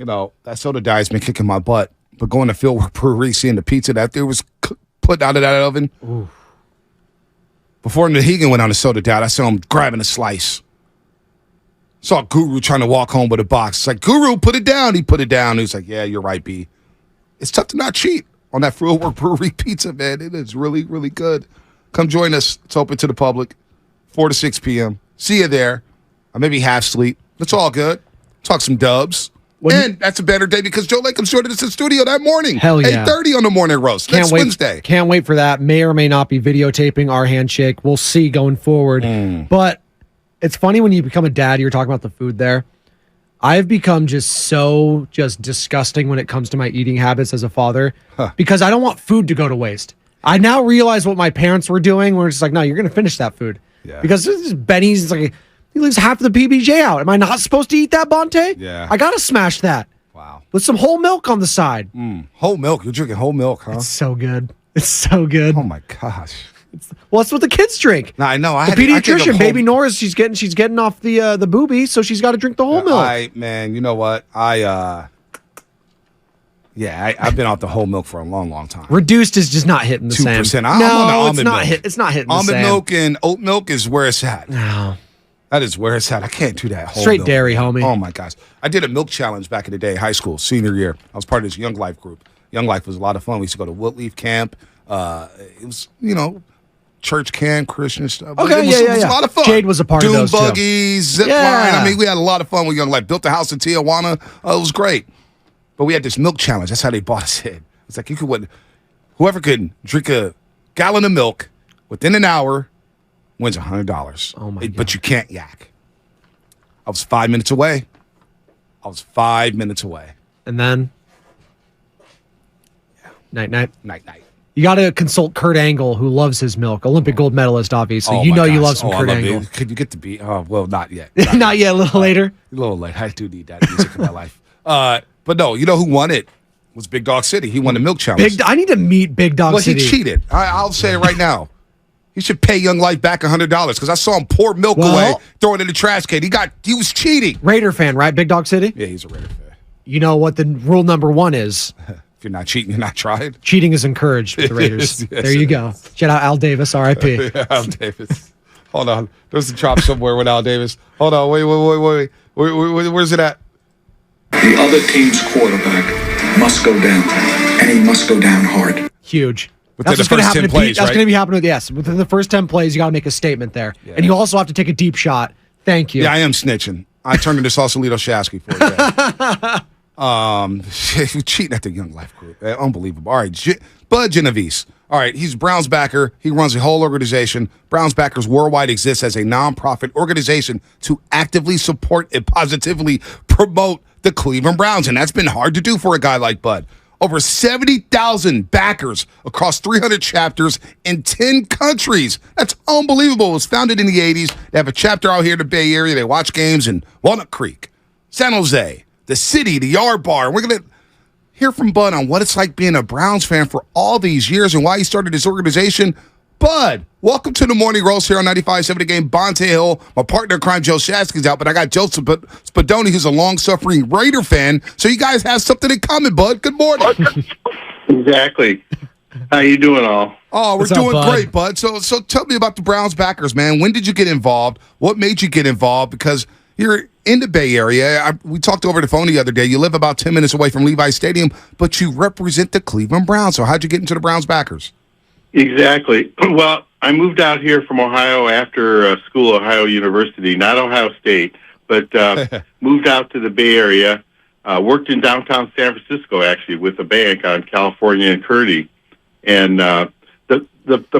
that soda diet's been kicking my butt. But going to Fieldwork Brewery, seeing the pizza that they was put out of that oven. Ooh. Before Nahegan went on the soda diet, I saw him grabbing a slice. Saw Guru trying to walk home with a box. It's like, Guru, put it down. He put it down. He was like, yeah, you're right, B. It's tough to not cheat on that Fieldwork Brewery pizza, man. It is really, really good. Come join us. It's open to the public, 4 to 6 p.m. See you there. I may be half asleep. It's all good. Talk some dubs. And that's a better day because Joe Lakeham's joining us in the studio that morning. Hell yeah. 8:30 on the morning roast. Next Wednesday. Can't wait for that. May or may not be videotaping our handshake. We'll see going forward. But it's funny when you become a dad, you're talking about the food there. I've become just disgusting when it comes to my eating habits as a father because I don't want food to go to waste. I now realize what my parents were doing. We're just like, no, you're going to finish that food. Yeah. Because this is Benny's. It's like, he leaves half of the PBJ out. Am I not supposed to eat that, Bonte? Yeah. I got to smash that. Wow. With some whole milk on the side. Whole milk? You're drinking whole milk, huh? It's so good. It's so good. Oh, my gosh. Well, it's what the kids drink. No, I know. The pediatrician, baby Nora's, she's getting off the booby, so she's got to drink the whole milk. Man, you know what? I've been off the whole milk for a long, long time. Reduced is just not hitting the 2%. same. I'm on the almond milk. It's not hitting the same. Almond milk and oat milk is where it's at. No. That is where it's at. I can't do that whole Straight milk. dairy, homie. Oh, my gosh. I did a milk challenge back in the day, high school, senior year. I was part of this Young Life group. Young Life was a lot of fun. We used to go to Woodleaf Camp. It was, church camp, Christian stuff. Okay, it was a lot of fun. Jade was a part of those, Dune buggies, zip line. I mean, we had a lot of fun with Young Life. Built a house in Tijuana. It was great. But we had this milk challenge. That's how they bought us in. It's like whoever could drink a gallon of milk within an hour wins $100. Oh, my God. But you can't yak. I was 5 minutes away. And then? Night. You got to consult Kurt Angle, who loves his milk. Olympic gold medalist, obviously. You love some Kurt Angle. Could you get the beat? Oh, well, not yet. Not yet, a little later. A little late. I do need that music in my life. But no, you know who won it? Was Big Dog City. He won the milk challenge. I need to meet Big Dog City. Well, he cheated. I'll say it right now. He should pay Young Life back $100 because I saw him pour milk away, throw it in the trash can. He was cheating. Raider fan, right? Big Dog City? Yeah, he's a Raider fan. You know what the rule number 1 is? If you're not cheating, you're not trying. Cheating is encouraged with the Raiders. Yes, there you go. Shout out Al Davis, R.I.P. Yeah, Al Davis. Hold on. There's a drop somewhere with Al Davis. Hold on. Wait. Where's it at? The other team's quarterback must go down, and he must go down hard. Huge. That's what's going to happen to Pete. That's going to be happening. Yes, within the first 10 plays, you got to make a statement there, and you also have to take a deep shot. Thank you. Yeah, I am snitching. I turned into Sausalito Shasky for you. Cheating at the Young Life group. Unbelievable. All right, Bud Genovese. All right, he's Browns backer. He runs a whole organization. Browns Backers Worldwide exists as a nonprofit organization to actively support and positively promote the Cleveland Browns, and that's been hard to do for a guy like Bud. Over 70,000 backers across 300 chapters in 10 countries. That's unbelievable. It was founded in the 80s. They have a chapter out here in the Bay Area. They watch games in Walnut Creek, San Jose, the city, the Yard Bar. We're going to hear from Bud on what it's like being a Browns fan for all these years and why he started this organization. Bud, welcome to the Morning Roast here on 95.7 The Game. Bonte Hill, my partner in crime, Joe Shasky's out, but I got Joseph Spadoni, who's a long-suffering Raider fan. So you guys have something in common, Bud. Good morning. Exactly. How you doing, all? Oh, we're doing great, Bud. So tell me about the Browns backers, man. When did you get involved? What made you get involved? Because you're in the Bay Area. We talked over the phone the other day. You live about 10 minutes away from Levi Stadium, but you represent the Cleveland Browns. So how'd you get into the Browns backers? Exactly. Well, I moved out here from Ohio after school, Ohio University, not Ohio State, but moved out to the Bay Area. Worked in downtown San Francisco, actually, with a bank on California and Kearny. And the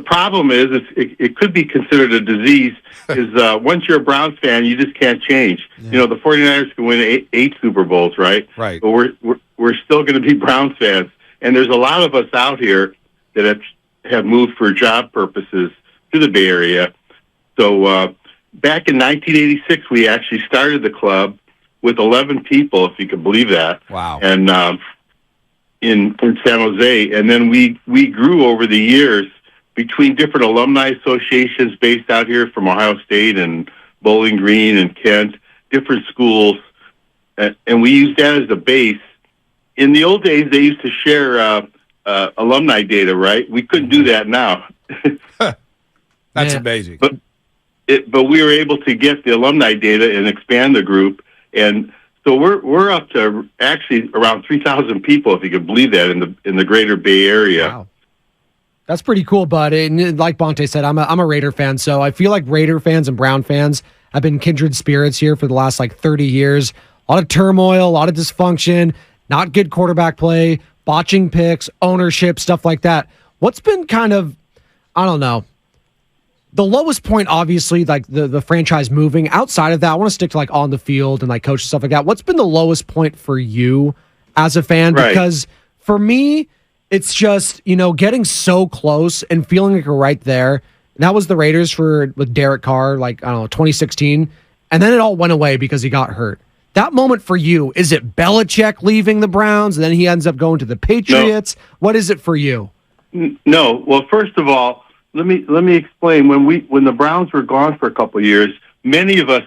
problem is it could be considered a disease, is once you're a Browns fan, you just can't change. Yeah. You know, the 49ers can win eight Super Bowls, right? Right. But we're still going to be Browns fans. And there's a lot of us out here that have moved for job purposes to the Bay Area. So back in 1986, we actually started the club with 11 people, if you could believe that. Wow. And in San Jose. And then we grew over the years between different alumni associations based out here from Ohio State and Bowling Green and Kent, different schools. and we use that as a base. In the old days, they used to share alumni data, right? We couldn't do that now. That's amazing. But we were able to get the alumni data and expand the group, and so we're up to actually around 3,000 people, if you could believe that, in the greater Bay Area. Wow. That's pretty cool, bud. And like Bonte said, I'm a Raider fan, so I feel like Raider fans and Brown fans have been kindred spirits here for the last 30 years. A lot of turmoil, a lot of dysfunction, not good quarterback play, botching picks, ownership, stuff like that. What's been kind of, I don't know, the lowest point, obviously, the franchise moving. Outside of that, I want to stick to on the field and coach and stuff like that. What's been the lowest point for you as a fan? Right. Because for me, it's just, getting so close and feeling like you're right there. And that was the Raiders with Derek Carr, 2016. And then it all went away because he got hurt. That moment for you, is it Belichick leaving the Browns and then he ends up going to the Patriots? No. What is it for you? No. Well, first of all, let me explain. When the Browns were gone for a couple of years, many of us,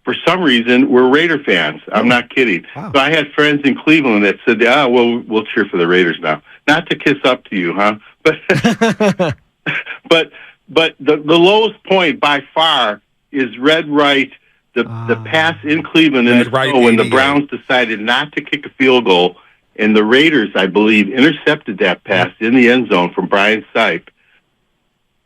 for some reason, were Raider fans. I'm not kidding. Wow. So I had friends in Cleveland that said, we'll cheer for the Raiders now. Not to kiss up to you, huh? But but the lowest point by far is Red Wright, the pass in Cleveland in the snow when the Browns decided not to kick a field goal, and the Raiders, I believe, intercepted that pass in the end zone from Brian Sipe.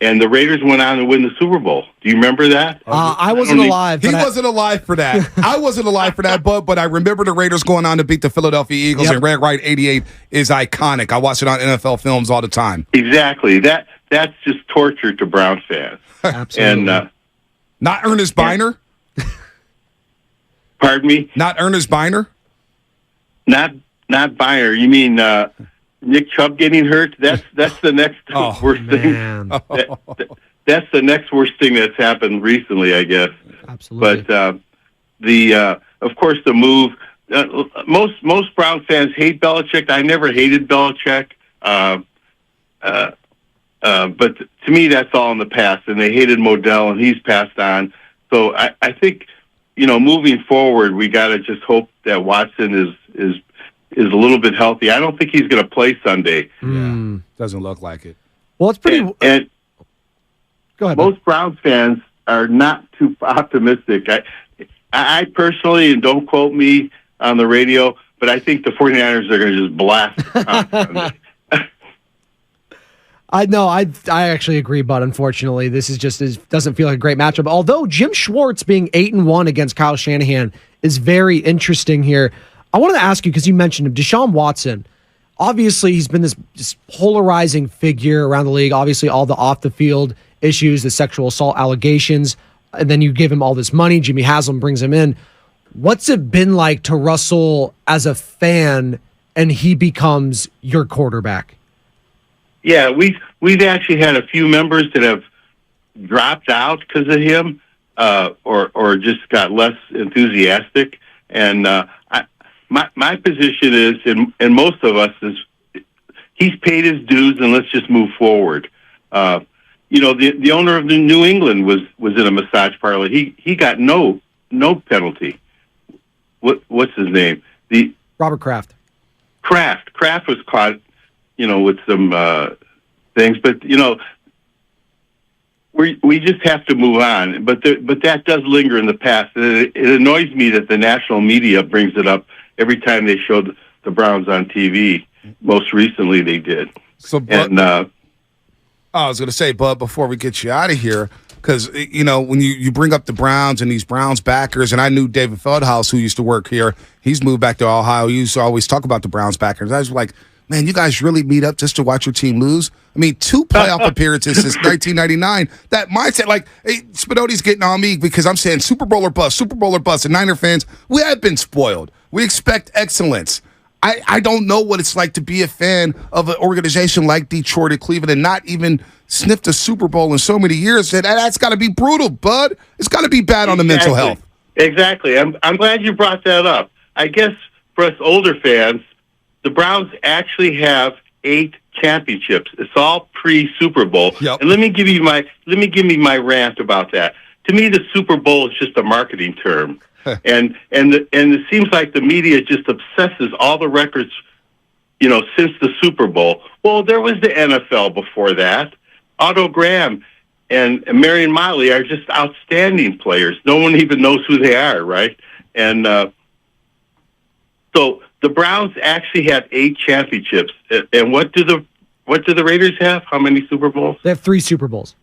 And the Raiders went on to win the Super Bowl. Do you remember that? I wasn't alive. He wasn't alive for that. I wasn't alive for that, but I remember the Raiders going on to beat the Philadelphia Eagles, and Red Wright 88 is iconic. I watch it on NFL films all the time. Exactly. That's just torture to Browns fans. Absolutely. And not Ernest Biner? Pardon me? Not Ernest Biner? Not Biner. You mean Nick Chubb getting hurt? That's the next worst thing. That's the next worst thing that's happened recently, I guess. Absolutely. But of course, the move. Most Brown fans hate Belichick. I never hated Belichick. But to me, that's all in the past. And they hated Modell, and he's passed on. So I think, moving forward, we got to just hope that Watson is a little bit healthy. I don't think he's going to play Sunday. Yeah, doesn't look like it. Well, it's pretty. And go ahead. Most Browns fans are not too optimistic. I personally, and don't quote me on the radio, but I think the 49ers are going to just blast on Sunday. I know. I actually agree, but unfortunately, this doesn't feel like a great matchup. Although Jim Schwartz being 8-1 against Kyle Shanahan is very interesting here. I wanted to ask you, because you mentioned him, Deshaun Watson. Obviously, he's been this polarizing figure around the league. Obviously, all the off-the-field issues, the sexual assault allegations, and then you give him all this money. Jimmy Haslam brings him in. What's it been like to Russell as a fan, and he becomes your quarterback? Yeah, we've actually had a few members that have dropped out because of him, or just got less enthusiastic. And my position is, and most of us is, he's paid his dues, and let's just move forward. The owner of the New England was in a massage parlor. He got no penalty. What's his name? Robert Kraft. Kraft was caught, with some things, but we just have to move on. But that does linger in the past. It annoys me that the national media brings it up every time they show the Browns on TV. Most recently, they did. I was going to say, Bud, before we get you out of here, because, when you bring up the Browns and these Browns backers, and I knew David Feldhaus, who used to work here, he's moved back to Ohio. He used to always talk about the Browns backers. I was like, man, you guys really meet up just to watch your team lose? I mean, 2 playoff appearances since 1999. That mindset, hey, Spinotti's getting on me because I'm saying Super Bowl or bust, and Niner fans, we have been spoiled. We expect excellence. I don't know what it's like to be a fan of an organization like Detroit or Cleveland and not even sniffed a Super Bowl in so many years. That's got to be brutal, Bud. It's got to be bad on the mental health. Exactly. I'm glad you brought that up. I guess for us older fans, the Browns actually have 8 championships. It's all pre-Super Bowl. Yep. And let me give me my rant about that. To me, the Super Bowl is just a marketing term. and it seems like the media just obsesses all the records, since the Super Bowl. Well, there was the NFL before that. Otto Graham and Marion Motley are just outstanding players. No one even knows who they are, right? And so the Browns actually have 8 championships. And what do the Raiders have? How many Super Bowls? They have 3 Super Bowls.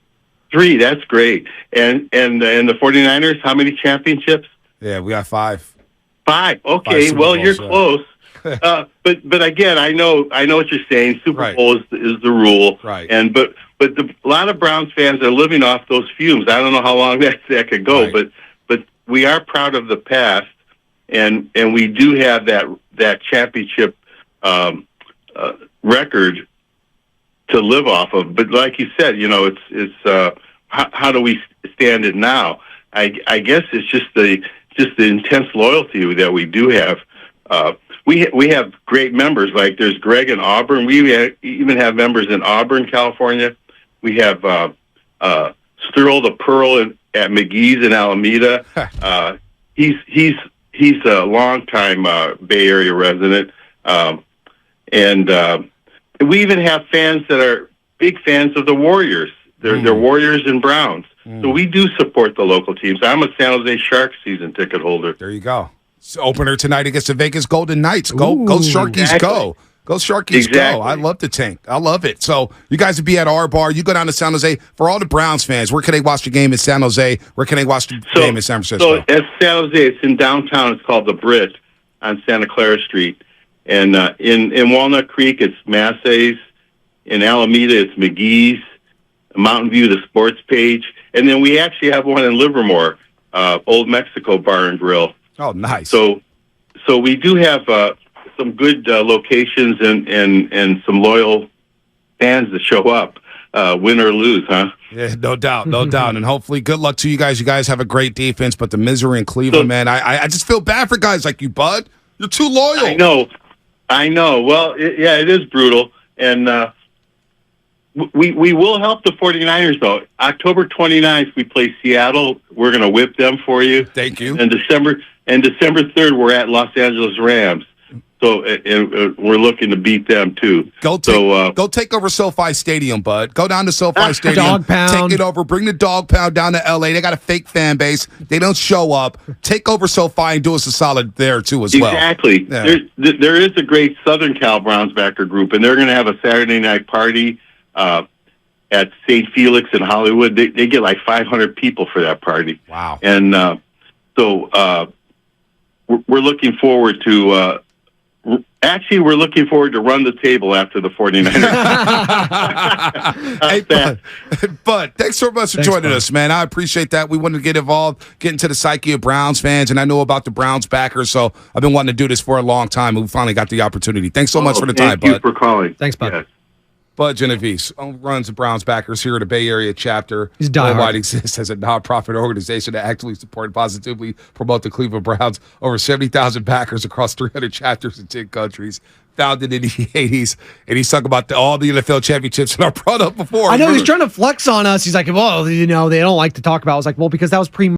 3, that's great. And the 49ers, how many championships? Yeah, we got 5. 5. 5 Okay, Super well, Bowls, you're yeah. close. But again, I know what you're saying. Super Right. Bowl is the rule, Right. And but a lot of Browns fans are living off those fumes. I don't know how long that could go, Right. but we are proud of the past, and we do have that championship record to live off of. But like you said, it's how do we stand it now? I guess it's just the intense loyalty that we do have. We have great members, like there's Greg in Auburn. We even have members in Auburn, California. We have Sterl the Pearl at McGee's in Alameda. He's a longtime Bay Area resident, and we even have fans that are big fans of the Warriors. They're Warriors and Browns. So we do support the local teams. I'm a San Jose Sharks season ticket holder. There you go. Opener tonight against the Vegas Golden Knights. Go Sharkies, exactly. go. Go Sharkies, Exactly. go. I love the tank. I love it. So you guys would be at our bar. You go down to San Jose. For all the Browns fans, where can they watch the game in San Jose? Where can they watch the game in San Francisco? So at San Jose, it's in downtown. It's called the Brit on Santa Clara Street. And in Walnut Creek, it's Massey's. In Alameda, it's McGee's. Mountain View, the Sports Page. And then we actually have one in Livermore, Old Mexico Bar and Grill. Oh, nice. So we do have some good locations and some loyal fans that show up, win or lose, huh? Yeah, no doubt, no doubt. And hopefully, good luck to you guys. You guys have a great defense, but the misery in Cleveland, man, I just feel bad for guys like you, Bud. You're too loyal. I know. Well, it is brutal. And we will help the 49ers, though. October 29th, we play Seattle. We're going to whip them for you. Thank you. And December 3rd, we're at Los Angeles Rams. So we're looking to beat them, too. Go take over SoFi Stadium, Bud. Go down to SoFi Stadium. Dog pound. Take it over. Bring the dog pound down to L.A. They got a fake fan base. They don't show up. Take over SoFi and do us a solid there, too, as well. Exactly. Yeah. There is a great Southern Cal Browns backer group, and they're going to have a Saturday night party at St. Felix in Hollywood. They get like 500 people for that party. Wow. And so we're looking forward to we're looking forward to run the table after the 49ers. Hey, Bud, thanks so much for joining us, man. I appreciate that. We wanted to get involved, get into the psyche of Browns fans, and I know about the Browns backers, so I've been wanting to do this for a long time, and we finally got the opportunity. Thanks so much for the time, Bud. Thank you for calling. Thanks, Bud. Yes. Bud Genovese runs the Browns backers here at the Bay Area chapter. He's diehard. Worldwide exists as a nonprofit organization that actively support and positively promote the Cleveland Browns. Over 70,000 backers across 300 chapters in 10 countries. Founded in the 80s, and he's talking about all the NFL championships that I brought up before. I know he's trying to flex on us. He's like, well, they don't like to talk about it. I was like, well, because that was pre